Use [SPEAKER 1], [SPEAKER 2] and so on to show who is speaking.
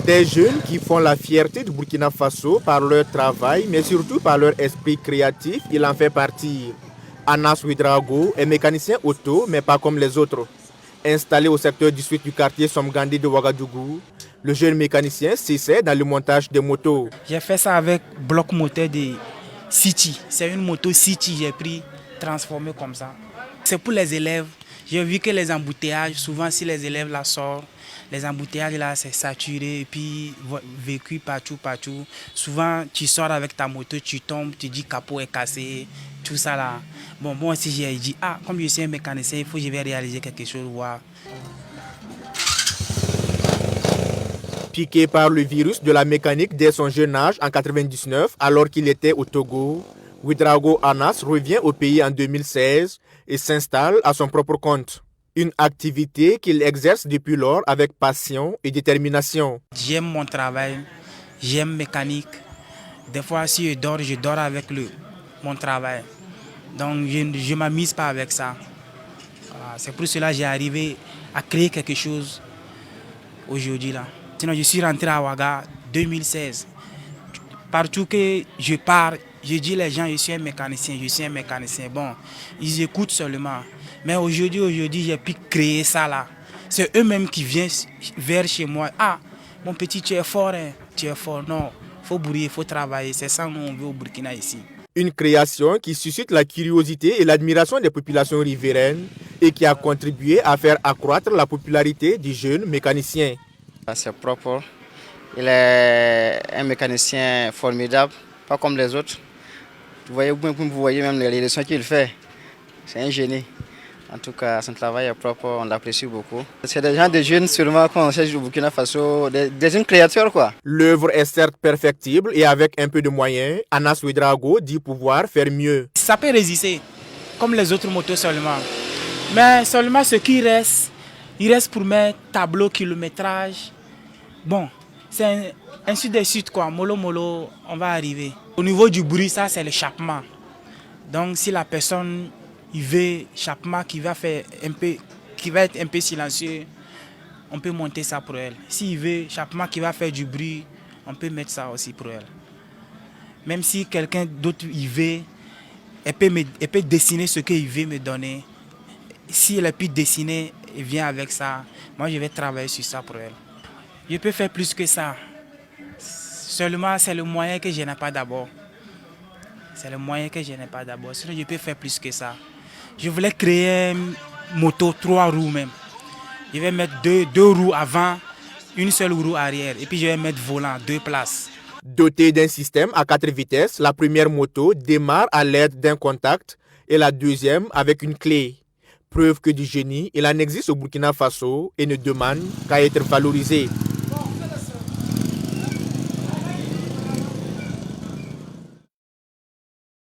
[SPEAKER 1] Des jeunes qui font la fierté du Burkina Faso par leur travail, mais surtout par leur esprit créatif, il en fait partie. Anas Ouedraogo est mécanicien auto, mais pas comme les autres. Installé au secteur 18 du quartier Somgandé de Ouagadougou, le jeune mécanicien s'essaie dans le montage des motos.
[SPEAKER 2] J'ai fait ça avec bloc moteur de City. C'est une moto City, j'ai pris, transformée comme ça. C'est pour les élèves. J'ai vu que les embouteillages, souvent si les élèves la sortent, les embouteillages là c'est saturé et puis vécu partout. Souvent tu sors avec ta moto, tu tombes, tu dis capot est cassé, tout ça là. Bon, moi aussi j'ai dit, comme je suis un mécanicien, il faut que je vais réaliser quelque chose. Voir.
[SPEAKER 1] Piqué par le virus de la mécanique dès son jeune âge en 99, alors qu'il était au Togo, Ouedraogo Anas revient au pays en 2016 et s'installe à son propre compte. Une activité qu'il exerce depuis lors avec passion et détermination.
[SPEAKER 2] J'aime mon travail, j'aime mécanique. Des fois, si je dors avec mon travail. Donc, je ne m'amuse pas avec ça. Voilà, c'est pour cela que j'ai arrivé à créer quelque chose aujourd'hui là. Sinon, je suis rentré à Ouaga 2016. Partout que je pars, je dis les gens, je suis un mécanicien. Bon, ils écoutent seulement. Mais aujourd'hui, j'ai pu créer ça là. C'est eux-mêmes qui viennent vers chez moi. Mon petit, tu es fort, hein? Tu es fort. Non, il faut briller, il faut travailler. C'est ça qu'on veut au Burkina ici.
[SPEAKER 1] Une création qui suscite la curiosité et l'admiration des populations riveraines et qui a contribué à faire accroître la popularité du jeune mécanicien.
[SPEAKER 3] C'est propre. Il est un mécanicien formidable, pas comme les autres. Vous voyez même les leçons qu'il fait. C'est un génie. En tout cas, son travail est propre, on l'apprécie beaucoup. C'est des gens, des jeunes sûrement qu'on cherche au Burkina Faso, des jeunes créateurs quoi.
[SPEAKER 1] L'œuvre est certes perfectible et avec un peu de moyens, Anas Ouedraogo dit pouvoir faire mieux.
[SPEAKER 2] Ça peut résister, comme les autres motos seulement. Mais seulement ce qui reste, il reste pour mes tableaux kilométrage. Bon, c'est ainsi de suite quoi, mollo, on va arriver. Au niveau du bruit, ça c'est l'échappement. Donc si la personne il veut échappement qui va être un peu silencieux, on peut monter ça pour elle. S'il veut échappement qui va faire du bruit, on peut mettre ça aussi pour elle. Même si quelqu'un d'autre il veut, elle peut dessiner ce qu'il veut me donner. Si elle a pu dessiner, elle vient avec ça. Moi je vais travailler sur ça pour elle. Je peux faire plus que ça. Seulement, c'est le moyen que je n'ai pas d'abord. Sinon, je peux faire plus que ça. Je voulais créer une moto 3 roues même. Je vais mettre deux roues avant, une seule roue arrière. Et puis, je vais mettre volant, 2 places.
[SPEAKER 1] Dotée d'un système à 4 vitesses, la première moto démarre à l'aide d'un contact et la deuxième avec une clé. Preuve que du génie, il en existe au Burkina Faso et ne demande qu'à être valorisé.